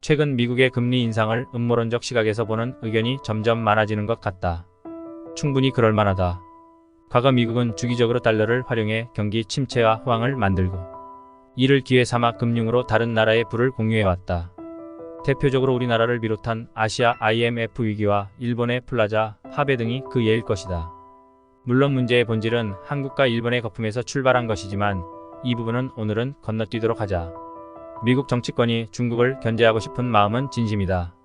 최근 미국의 금리 인상을 음모론적 시각에서 보는 의견이 점점 많아지는 것 같다. 충분히 그럴 만하다. 과거 미국은 주기적으로 달러를 활용해 경기 침체와 호황을 만들고 이를 기회 삼아 금융으로 다른 나라의 부를 공유해왔다. 대표적으로 우리나라를 비롯한 아시아 IMF 위기와 일본의 플라자 화배 등이 그 예일 것이다. 물론 문제의 본질은 한국과 일본의 거품에서 출발한 것이지만 이 부분은 오늘은 건너뛰도록 하자. 미국 정치권이 중국을 견제하고 싶은 마음은 진심이다.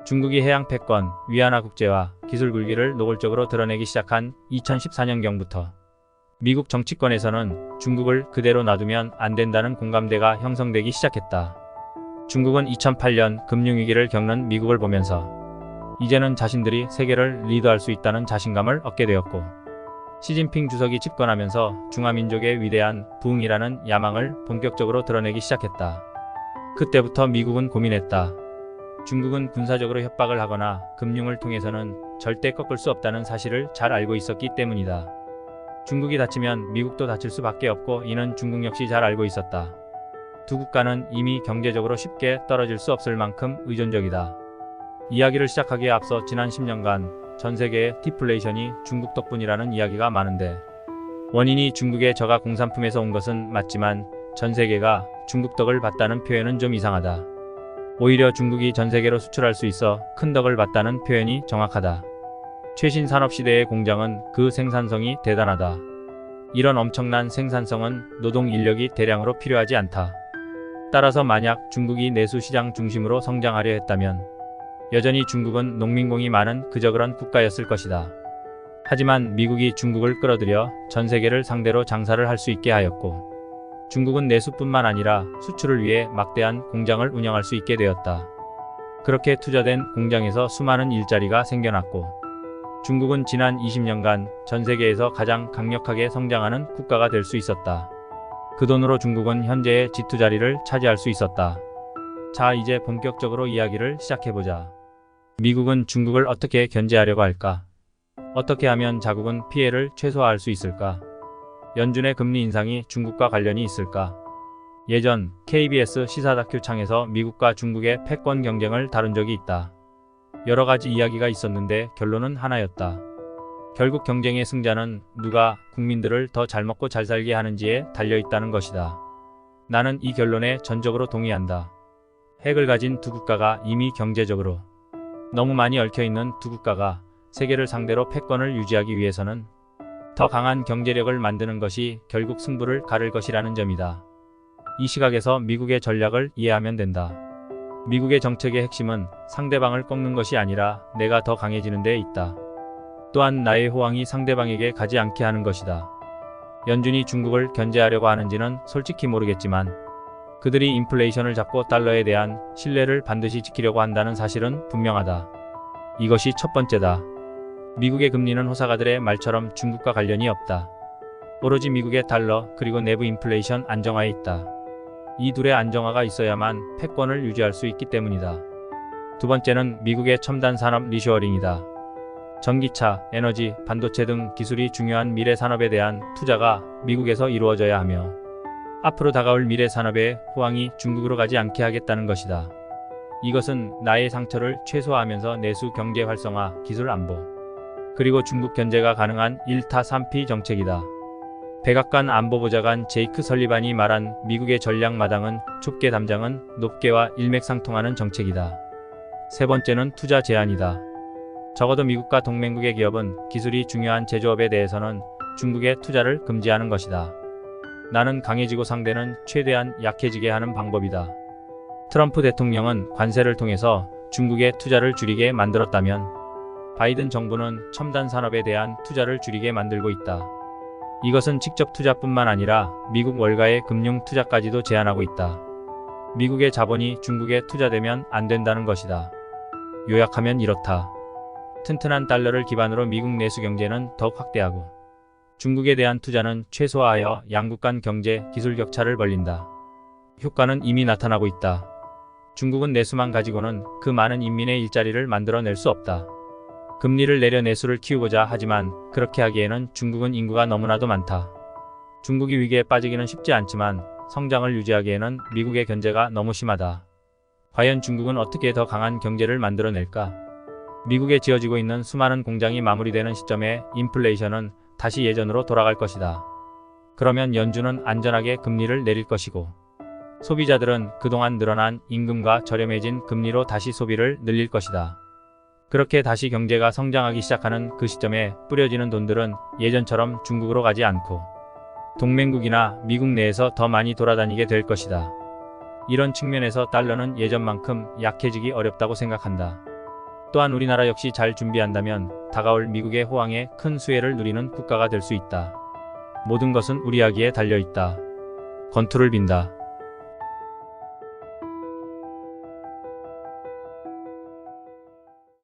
중국이 해양 패권, 위안화 국제화, 기술 굴기를 노골적으로 드러내기 시작한 2014년경부터 미국 정치권에서는 중국을 그대로 놔두면 안 된다는 공감대가 형성되기 시작했다. 중국은 2008년 금융위기를 겪는 미국을 보면서 이제는 자신들이 세계를 리드할 수 있다는 자신감을 얻게 되었고 시진핑 주석이 집권하면서 중화민족의 위대한 부흥이라는 야망을 본격적으로 드러내기 시작했다. 그때부터 미국은 고민했다. 중국은 군사적으로 협박을 하거나 금융을 통해서는 절대 꺾을 수 없다는 사실을 잘 알고 있었기 때문이다. 중국이 다치면 미국도 다칠 수밖에 없고 이는 중국 역시 잘 알고 있었다. 두 국가는 이미 경제적으로 쉽게 떨어질 수 없을 만큼 의존적이다. 이야기를 시작하기에 앞서 지난 10년간 전 세계의 디플레이션이 중국 덕분이라는 이야기가 많은데 원인이 중국의 저가 공산품에서 온 것은 맞지만 전 세계가 중국 덕을 봤다는 표현은 좀 이상하다. 오히려 중국이 전 세계로 수출할 수 있어 큰 덕을 봤다는 표현이 정확하다. 최신 산업시대의 공장은 그 생산성이 대단하다. 이런 엄청난 생산성은 노동 인력이 대량으로 필요하지 않다. 따라서 만약 중국이 내수 시장 중심으로 성장하려 했다면 여전히 중국은 농민공이 많은 그저 그런 국가였을 것이다. 하지만 미국이 중국을 끌어들여 전 세계를 상대로 장사를 할 수 있게 하였고 중국은 내수뿐만 아니라 수출을 위해 막대한 공장을 운영할 수 있게 되었다. 그렇게 투자된 공장에서 수많은 일자리가 생겨났고 중국은 지난 20년간 전 세계에서 가장 강력하게 성장하는 국가가 될 수 있었다. 그 돈으로 중국은 현재의 G2 자리를 차지할 수 있었다. 자, 이제 본격적으로 이야기를 시작해보자. 미국은 중국을 어떻게 견제하려고 할까? 어떻게 하면 자국은 피해를 최소화할 수 있을까? 연준의 금리 인상이 중국과 관련이 있을까? 예전 KBS 시사 다큐 창에서 미국과 중국의 패권 경쟁을 다룬 적이 있다. 여러 가지 이야기가 있었는데 결론은 하나였다. 결국 경쟁의 승자는 누가 국민들을 더 잘 먹고 잘 살게 하는지에 달려있다는 것이다. 나는 이 결론에 전적으로 동의한다. 핵을 가진 두 국가가 이미 경제적으로 너무 많이 얽혀있는 두 국가가 세계를 상대로 패권을 유지하기 위해서는 더 강한 경제력을 만드는 것이 결국 승부를 가를 것이라는 점이다. 이 시각에서 미국의 전략을 이해하면 된다. 미국의 정책의 핵심은 상대방을 꺾는 것이 아니라 내가 더 강해지는 데 있다. 또한 나의 호황이 상대방에게 가지 않게 하는 것이다. 연준이 중국을 견제하려고 하는지는 솔직히 모르겠지만 그들이 인플레이션을 잡고 달러에 대한 신뢰를 반드시 지키려고 한다는 사실은 분명하다. 이것이 첫 번째다. 미국의 금리는 호사가들의 말처럼 중국과 관련이 없다. 오로지 미국의 달러 그리고 내부 인플레이션 안정화에 있다. 이 둘의 안정화가 있어야만 패권을 유지할 수 있기 때문이다. 두 번째는 미국의 첨단 산업 리쇼어링이다. 전기차, 에너지, 반도체 등 기술이 중요한 미래 산업에 대한 투자가 미국에서 이루어져야 하며 앞으로 다가올 미래 산업의 호황이 중국으로 가지 않게 하겠다는 것이다. 이것은 나의 상처를 최소화하면서 내수 경제 활성화, 기술 안보 그리고 중국 견제가 가능한 1타 3피 정책이다. 백악관 안보보좌관 제이크 설리반이 말한 미국의 전략 마당은 좁게 담장은 높게와 일맥상통하는 정책이다. 세 번째는 투자 제한이다. 적어도 미국과 동맹국의 기업은 기술이 중요한 제조업에 대해서는 중국의 투자를 금지하는 것이다. 나는 강해지고 상대는 최대한 약해지게 하는 방법이다. 트럼프 대통령은 관세를 통해서 중국의 투자를 줄이게 만들었다면 바이든 정부는 첨단 산업에 대한 투자를 줄이게 만들고 있다. 이것은 직접 투자뿐만 아니라 미국 월가의 금융 투자까지도 제한하고 있다. 미국의 자본이 중국에 투자되면 안 된다는 것이다. 요약하면 이렇다. 튼튼한 달러를 기반으로 미국 내수 경제는 더욱 확대하고 중국에 대한 투자는 최소화하여 양국 간 경제, 기술 격차를 벌린다. 효과는 이미 나타나고 있다. 중국은 내수만 가지고는 그 많은 인민의 일자리를 만들어낼 수 없다. 금리를 내려 내수를 키우고자 하지만 그렇게 하기에는 중국은 인구가 너무나도 많다. 중국이 위기에 빠지기는 쉽지 않지만 성장을 유지하기에는 미국의 견제가 너무 심하다. 과연 중국은 어떻게 더 강한 경제를 만들어낼까? 미국에 지어지고 있는 수많은 공장이 마무리되는 시점에 인플레이션은 다시 예전으로 돌아갈 것이다. 그러면 연준은 안전하게 금리를 내릴 것이고, 소비자들은 그동안 늘어난 임금과 저렴해진 금리로 다시 소비를 늘릴 것이다. 그렇게 다시 경제가 성장하기 시작하는 그 시점에 뿌려지는 돈들은 예전처럼 중국으로 가지 않고 동맹국이나 미국 내에서 더 많이 돌아다니게 될 것이다. 이런 측면에서 달러는 예전만큼 약해지기 어렵다고 생각한다. 또한 우리나라 역시 잘 준비한다면 다가올 미국의 호황에 큰 수혜를 누리는 국가가 될 수 있다. 모든 것은 우리 이야기에 달려 있다. 건투를 빈다.